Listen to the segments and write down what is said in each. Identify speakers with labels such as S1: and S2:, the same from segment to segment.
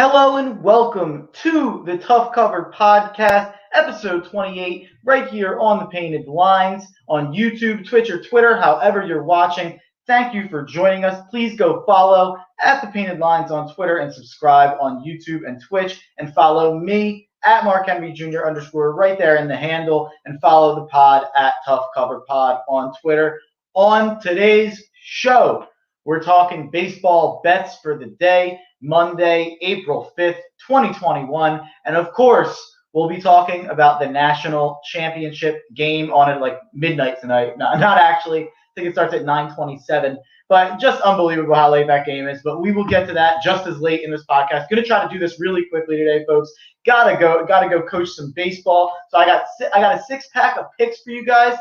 S1: Hello and welcome to the Tough Cover Podcast, episode 28, right here on the Painted Lines on YouTube, Twitch, or Twitter, however you're watching. Thank you for joining us. Please go follow at the Painted Lines on Twitter and subscribe on YouTube and Twitch, and follow me at MarkHenry Jr. right there in the handle, and follow the pod at Tough Cover Pod on Twitter. On today's show, we're talking baseball bets for the day, Monday, April 5th, 2021. And of course, we'll be talking about the national championship game on at like midnight tonight. Not actually. I think it starts at 9:27. But just unbelievable how late that game is. But we will get to that just as late in this podcast. Going to try to do this really quickly today, folks. Gotta go coach some baseball. So I got a 6-pack of picks for you guys.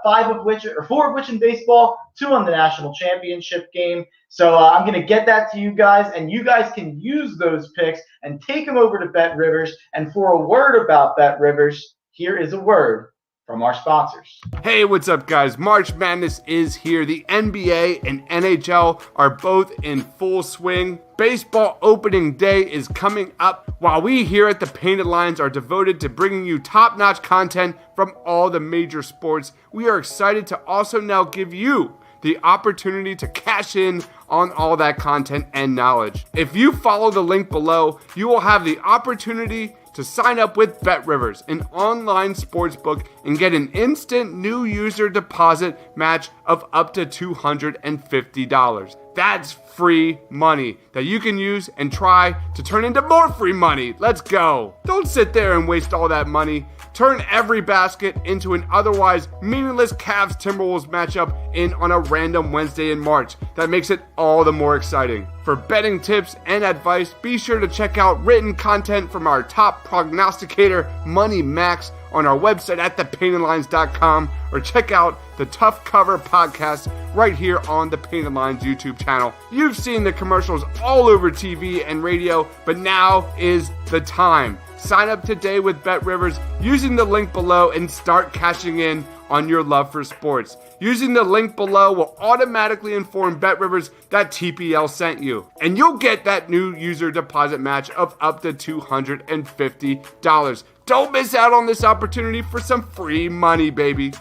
S1: Four of which in baseball, 2 on the national championship game. So I'm going to get that to you guys, and you guys can use those picks and take them over to BetRivers. And for a word about BetRivers, here is a word from our sponsors.
S2: Hey, what's up, guys? March Madness is here. The NBA and NHL are both in full swing. Baseball opening day is coming up, while we here at the Painted Lines are devoted to bringing you top-notch content from all the major sports. We are excited to also now give you the opportunity to cash in on all that content and knowledge. If you follow the link below, you will have the opportunity to sign up with BetRivers, an online sportsbook, and get an instant new user deposit match of up to $250. That's free money that you can use and try to turn into more free money. Let's go. Don't sit there and waste all that money. Turn every basket into an otherwise meaningless Cavs-Timberwolves matchup in on a random Wednesday in March. That makes it all the more exciting. For betting tips and advice, be sure to check out written content from our top prognosticator, Money Max, on our website at thepaintedlines.com, or check out the Tough Cover Podcast right here on the Painted Lines YouTube channel. You've seen the commercials all over TV and radio, but now is the time. Sign up today with BetRivers using the link below and start cashing in on your love for sports. Using the link below will automatically inform BetRivers that TPL sent you, and you'll get that new user deposit match of up to $250. Don't miss out on this opportunity for some free money, baby.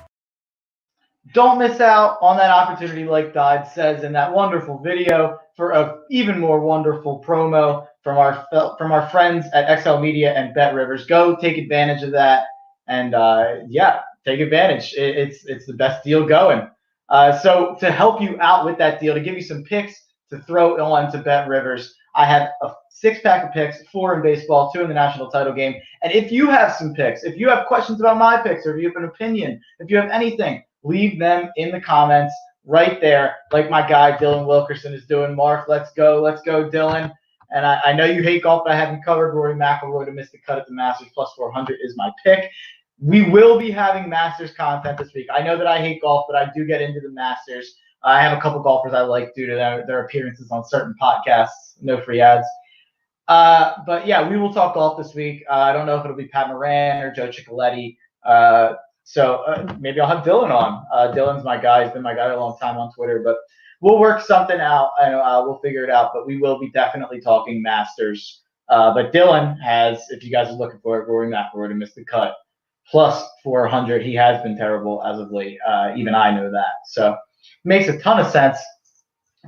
S1: Don't miss out on that opportunity, like Dodd says in that wonderful video, for a even more wonderful promo from our friends at XL Media and BetRivers. Go take advantage of that, and take advantage. It's the best deal going. So to help you out with that deal, to give you some picks to throw on to BetRivers, I have a 6-pack of picks, 4 in baseball, 2 in the national title game. And if you have some picks, if you have questions about my picks, or if you have an opinion, if you have anything, leave them in the comments right there, like my guy Dylan Wilkerson is doing. Mark, let's go, Dylan. And I know you hate golf, but I have you covered. Rory McIlroy to miss the cut at the Masters plus 400 is my pick. We will be having Masters content this week. I know that I hate golf, but I do get into the Masters. I have a couple golfers I like due to their appearances on certain podcasts. No free ads. But yeah, we will talk golf this week. I don't know if it'll be Pat Moran or Joe Ciccoletti. So maybe I'll have Dylan on. Dylan's my guy. He's been my guy a long time on Twitter, but we'll work something out. We'll figure it out, but we will be definitely talking Masters. But Dylan has, if you guys are looking for it, Rory McIlroy to miss the cut, plus 400. He has been terrible as of late. Even I know that. So makes a ton of sense.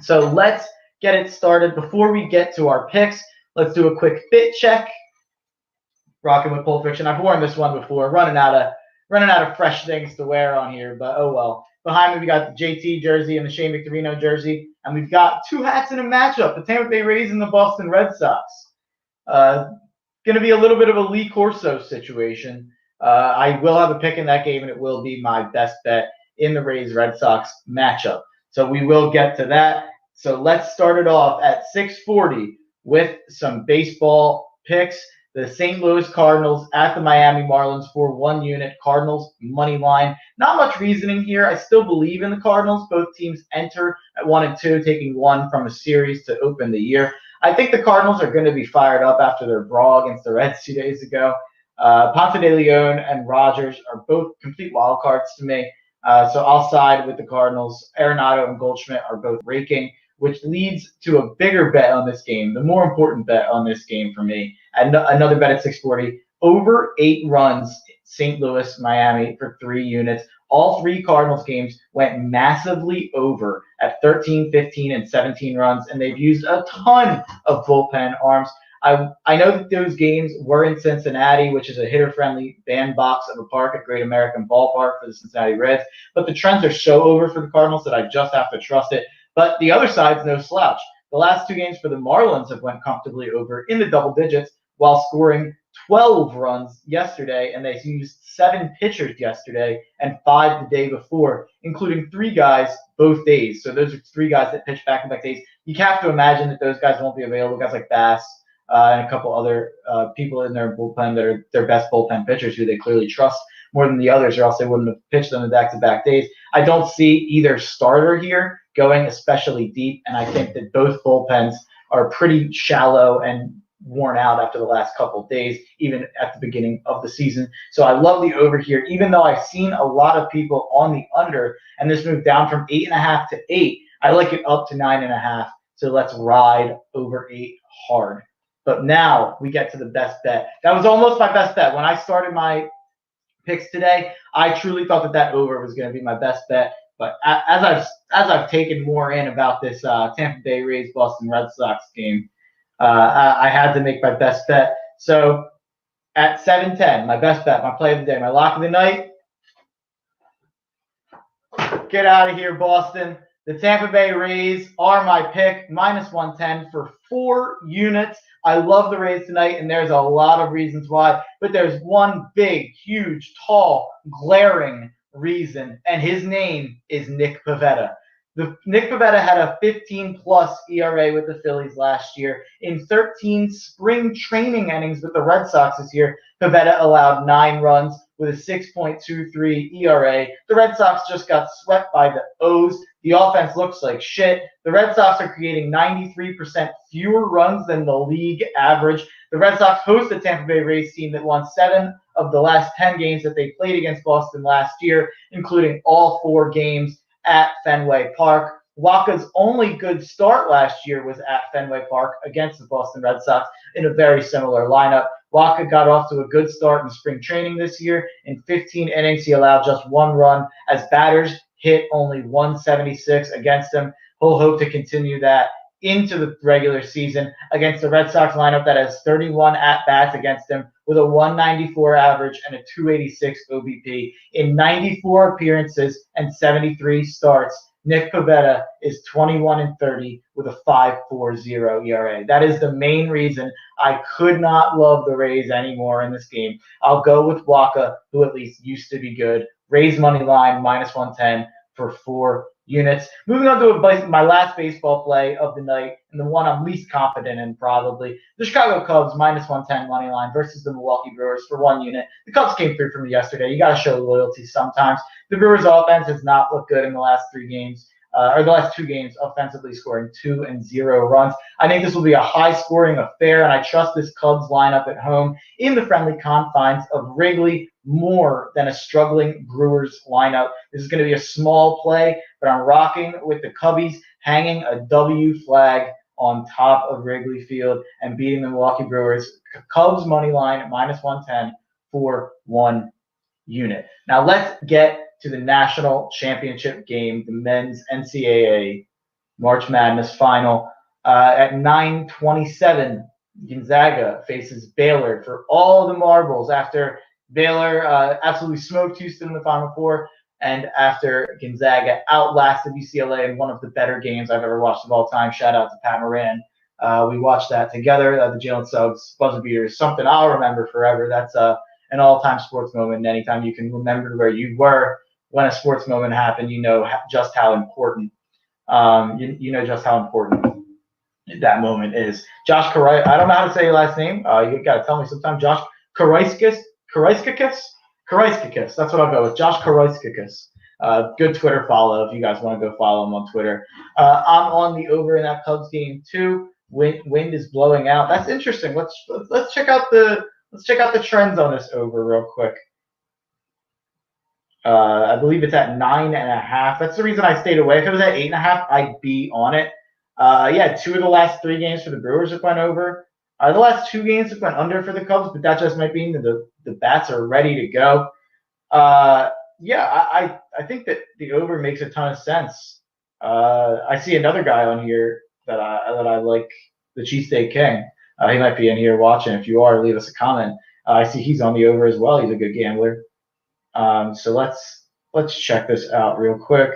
S1: So let's get it started. Before we get to our picks, let's do a quick fit check. Rocking with Pulp Fiction. I've worn this one before. Running out of fresh things to wear on here, but oh well. Behind me, we got the JT jersey and the Shane Victorino jersey, and we've got 2 hats in a matchup: the Tampa Bay Rays and the Boston Red Sox. Going to be a little bit of a Lee Corso situation. I will have a pick in that game, and it will be my best bet in the Rays-Red Sox matchup. So we will get to that. So let's start it off at 6:40 with some baseball picks. The St. Louis Cardinals at the Miami Marlins for 1 unit. Cardinals money line. Not much reasoning here. I still believe in the Cardinals. Both teams enter at 1-2, taking 1 from a series to open the year. I think the Cardinals are going to be fired up after their brawl against the Reds 2 days ago. Ponce de Leon and Rogers are both complete wild cards to me. So I'll side with the Cardinals. Arenado and Goldschmidt are both raking. which leads to a bigger bet on this game, the more important bet on this game for me. And another bet at 640, over 8 runs, St. Louis, Miami for 3 units. All 3 Cardinals games went massively over at 13, 15, and 17 runs, and they've used a ton of bullpen arms. I know that those games were in Cincinnati, which is a hitter-friendly bandbox of a park at Great American Ballpark for the Cincinnati Reds, but the trends are so over for the Cardinals that I just have to trust it. But the other side's no slouch. The last 2 games for the Marlins have went comfortably over in the double digits while scoring 12 runs yesterday, and they used 7 pitchers yesterday and 5 the day before, including 3 guys both days. So those are 3 guys that pitch back-to-back days. You have to imagine that those guys won't be available, guys like Bass and a couple other people in their bullpen that are their best bullpen pitchers who they clearly trust more than the others, or else they wouldn't have pitched them in back-to-back days. I don't see either starter here going especially deep, and I think that both bullpens are pretty shallow and worn out after the last couple of days, even at the beginning of the season. So I love the over here, even though I've seen a lot of people on the under, and this moved down from 8.5 to 8. I like it up to 9.5. So let's ride over 8 hard. But now we get to the best bet. That was almost my best bet. When I started my picks today, I truly thought that over was going to be my best bet. But as I've taken more in about this Tampa Bay Rays Boston Red Sox game, I had to make my best bet. So at 7:10, my best bet, my play of the day, my lock of the night. Get out of here, Boston. The Tampa Bay Rays are my pick, -110 for 4 units. I love the Rays tonight, and there's a lot of reasons why. But there's one big, huge, tall, glaring reason, and his name is Nick Pivetta. Nick Pivetta had a 15-plus ERA with the Phillies last year. In 13 spring training innings with the Red Sox this year, Pivetta allowed 9 runs with a 6.23 ERA. The Red Sox just got swept by the O's. The offense looks like shit. The Red Sox are creating 93% fewer runs than the league average. The Red Sox host the Tampa Bay Rays team that won 7 of the last 10 games that they played against Boston last year, including all 4 games at Fenway Park. Waka's only good start last year was at Fenway Park against the Boston Red Sox in a very similar lineup. Waka got off to a good start in spring training this year. In 15 innings, he allowed just 1 run as batters hit only 176 against him. He'll hope to continue that into the regular season against the Red Sox lineup that has 31 at-bats against him with a 194 average and a 286 OBP. In 94 appearances and 73 starts, Nick Pivetta is 21-30 with a 5.40 ERA. That is the main reason I could not love the Rays anymore in this game. I'll go with Waka, who at least used to be good. Rays money line -110 for 4 units. Moving on to my last baseball play of the night, and the one I'm least confident in probably. The Chicago Cubs -110 money line versus the Milwaukee Brewers for 1 unit. The Cubs came through for me yesterday. You got to show loyalty sometimes. The Brewers offense has not looked good in the last 3 games. Or the last 2 games, offensively scoring 2 and 0 runs. I think this will be a high-scoring affair, and I trust this Cubs lineup at home in the friendly confines of Wrigley more than a struggling Brewers lineup. This is going to be a small play, but I'm rocking with the Cubbies hanging a W flag on top of Wrigley Field and beating the Milwaukee Brewers. Cubs money line at -110 for 1 unit. Now let's get to the national championship game, the men's NCAA March Madness final. At 9:27, Gonzaga faces Baylor for all the marbles after Baylor absolutely smoked Houston in the Final Four, and after Gonzaga outlasted UCLA in one of the better games I've ever watched of all time. Shout out to Pat Moran. We watched that together. The Jalen Suggs buzzer beater is something I'll remember forever. That's an all-time sports moment. And anytime you can remember where you were when a sports moment happened, you know just how important you know just how important that moment is. Josh Karai, I don't know how to say your last name. You got to tell me sometime. Josh Karaiskakis. That's what I'll go with. Josh Karaiskakis. Good Twitter follow if you guys want to go follow him on Twitter. I'm on the over in that Cubs game too. Wind is blowing out. That's interesting. Let's check out the trends on this over real quick. I believe it's at 9.5. That's the reason I stayed away. If it was at 8.5, I'd be on it. Yeah, 2 of the last 3 games for the Brewers have went over. The last 2 games have went under for the Cubs, but that just might mean that the bats are ready to go. Yeah, I think that the over makes a ton of sense. I see another guy on here that I like, the Cheesesteak King. He might be in here watching. If you are, leave us a comment. I see he's on the over as well. He's a good gambler. So let's check this out real quick.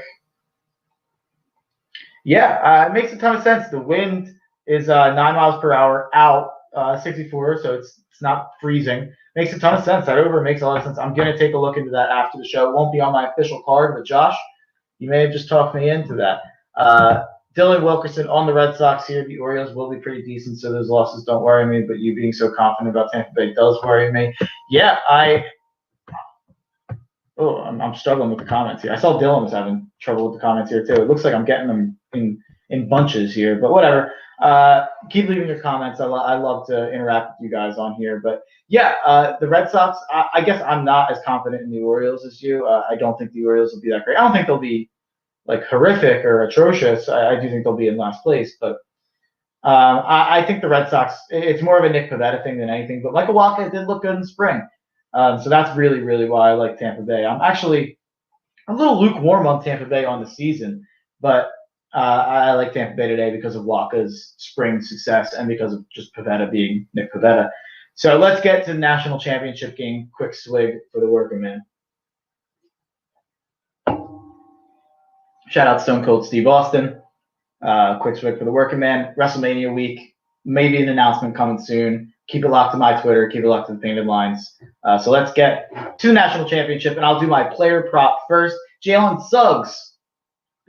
S1: Yeah, it makes a ton of sense. The wind is 9 miles per hour out, 64, so it's not freezing. Makes a ton of sense. That over makes a lot of sense. I'm going to take a look into that after the show. It won't be on my official card, but Josh, you may have just talked me into that. Dylan Wilkerson on the Red Sox here. The Orioles will be pretty decent, so those losses don't worry me, but you being so confident about Tampa Bay does worry me. Yeah, I'm struggling with the comments here. I saw Dylan was having trouble with the comments here too. It looks like I'm getting them in bunches here, but whatever. Keep leaving your comments. I love to interact with you guys on here. But yeah, the Red Sox, I guess I'm not as confident in the Orioles as you. I don't think the Orioles will be that great. I don't think they'll be like horrific or atrocious. I do think they'll be in last place, but I think the Red Sox, it's more of a Nick Pivetta thing than anything. But Michael Wacha did look good in spring. So that's really, really why I like Tampa Bay. I'm actually a little lukewarm on Tampa Bay on the season, but I like Tampa Bay today because of Wacha's spring success and because of just Pivetta being Nick Pivetta. So let's get to the national championship game. Quick swig for the working man. Shout out Stone Cold Steve Austin. Quick swig for the working man. WrestleMania week. Maybe an announcement coming soon. Keep it locked to my Twitter. Keep it locked to the Painted Lines. So let's get to the national championship, and I'll do my player prop first. Jalen Suggs.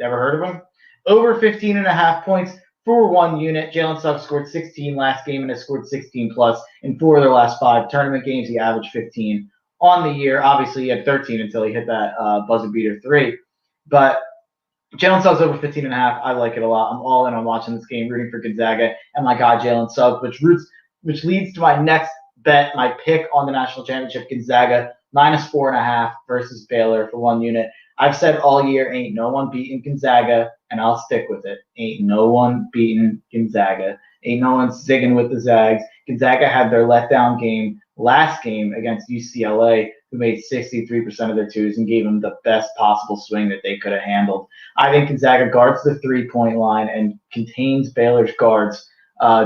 S1: Ever heard of him? Over 15.5 points for 1 unit. Jalen Suggs scored 16 last game and has scored 16 plus in 4 of their last 5 tournament games. He averaged 15 on the year. Obviously, he had 13 until he hit that buzzer beater 3. But Jalen Suggs over 15.5. I like it a lot. I'm all in on watching this game, rooting for Gonzaga and my guy Jalen Suggs, which leads to my next bet, my pick on the national championship, Gonzaga -4.5 versus Baylor for 1 unit. I've said all year, ain't no one beating Gonzaga, and I'll stick with it. Ain't no one beating Gonzaga. Ain't no one zigging with the Zags. Gonzaga had their letdown game last game against UCLA, who made 63% of their twos and gave them the best possible swing that they could have handled. I think Gonzaga guards the 3-point line and contains Baylor's guards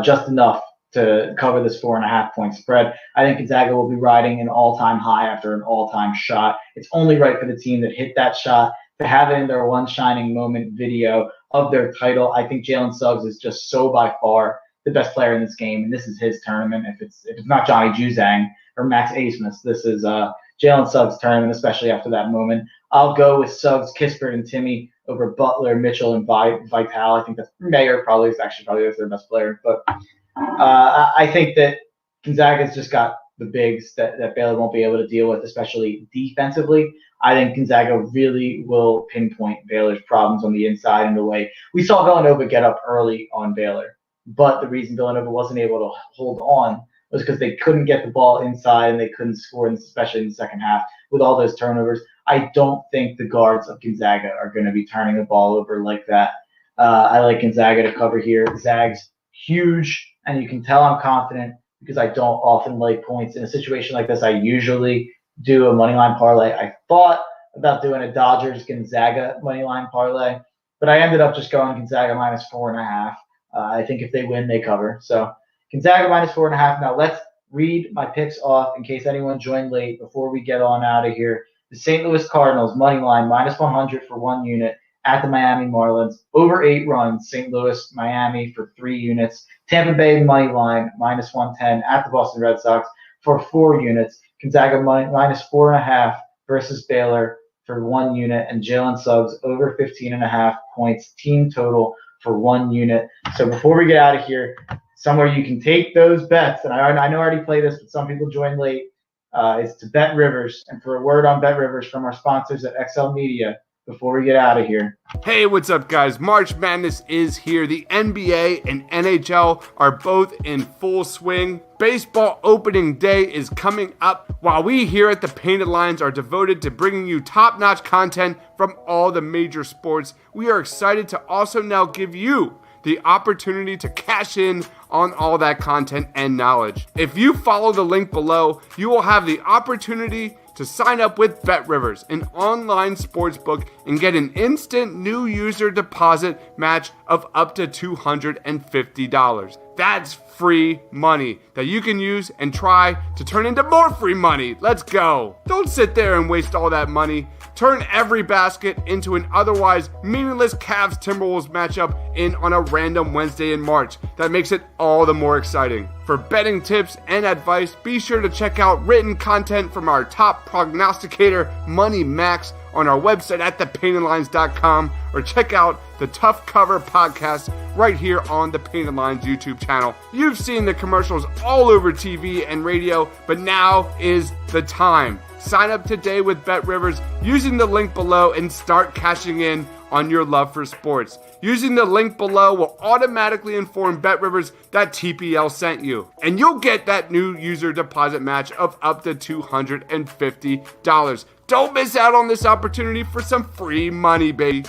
S1: just enough to cover this 4.5 point spread. I think Gonzaga will be riding an all-time high after an all-time shot. It's only right for the team that hit that shot to have it in their one shining moment video of their title. I think Jalen Suggs is just so by far the best player in this game, and this is his tournament. If it's not Johnny Juzang or Max Asmus, this is Jalen Suggs' tournament, especially after that moment. I'll go with Suggs, Kispert, and Timmy over Butler, Mitchell, and Vital. I think that's Mayer probably their best player, but I think that Gonzaga's just got the bigs that Baylor won't be able to deal with, especially defensively. I think Gonzaga really will pinpoint Baylor's problems on the inside in the way we saw Villanova get up early on Baylor. But the reason Villanova wasn't able to hold on was because they couldn't get the ball inside and they couldn't score, especially in the second half with all those turnovers. I don't think the guards of Gonzaga are going to be turning the ball over like that. I like Gonzaga to cover here. Zags, huge. And you can tell I'm confident because I don't often lay points. In a situation like this, I usually do a moneyline parlay. I thought about doing a Dodgers-Gonzaga moneyline parlay, but I ended up just going Gonzaga -4.5. I think if they win, they cover. So Gonzaga -4.5. Now let's read my picks off in case anyone joined late before we get on out of here. The St. Louis Cardinals moneyline -100 for 1 unit at the Miami Marlins. Over 8 runs, St. Louis, Miami for 3 units. Tampa Bay money line -110 at the Boston Red Sox for 4 units. Gonzaga -4.5 versus Baylor for 1 unit. And Jalen Suggs over 15.5 points team total for 1 unit. So before we get out of here, somewhere you can take those bets, and I know I already played this, but some people joined late, is to BetRivers. And for a word on BetRivers from our sponsors at XL Media, before we get out of here.
S2: Hey, what's up, guys? March Madness is here. The NBA and NHL are both in full swing. Baseball opening day is coming up, while we here at the Painted Lines are devoted to bringing you top-notch content from all the major sports. We are excited to also now give you the opportunity to cash in on all that content and knowledge. If you follow the link below, you will have the opportunity to sign up with BetRivers, an online sportsbook, and get an instant new user deposit match of up to $250. That's free money that you can use and try to turn into more free money. Let's go. Don't sit there and waste all that money. Turn every basket into an otherwise meaningless Cavs-Timberwolves matchup in on a random Wednesday in March. That makes it all the more exciting. For betting tips and advice, be sure to check out written content from our top prognosticator, Money Max, on our website at thepaintedlines.com, or check out the Tough Cover podcast right here on the Painted Lines YouTube channel. You've seen the commercials all over TV and radio, but now is the time. Sign up today with BetRivers using the link below and start cashing in on your love for sports. Using the link below will automatically inform BetRivers that TPL sent you, and you'll get that new user deposit match of up to $250. Don't miss out on this opportunity for some free money, baby.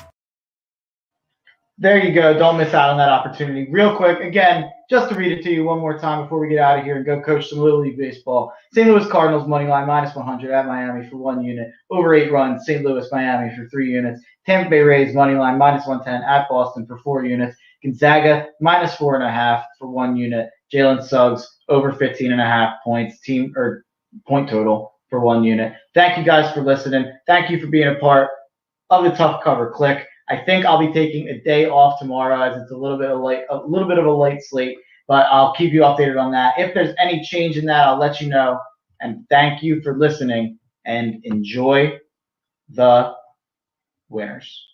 S1: There you go. Don't miss out on that opportunity. Real quick, again, just to read it to you one more time before we get out of here and go coach some Little League baseball. St. Louis Cardinals money line -100 at Miami for 1 unit. Over 8 runs, St. Louis, Miami for 3 units. Tampa Bay Rays money line -110 at Boston for 4 units. Gonzaga -4.5 for 1 unit. Jalen Suggs over 15.5 points, team or point total for 1 unit. Thank you guys for listening. Thank you for being a part of the Tough Cover Click. I think I'll be taking a day off tomorrow as it's a little bit of a late slate, but I'll keep you updated on that. If there's any change in that, I'll let you know. And thank you for listening, and enjoy the winners.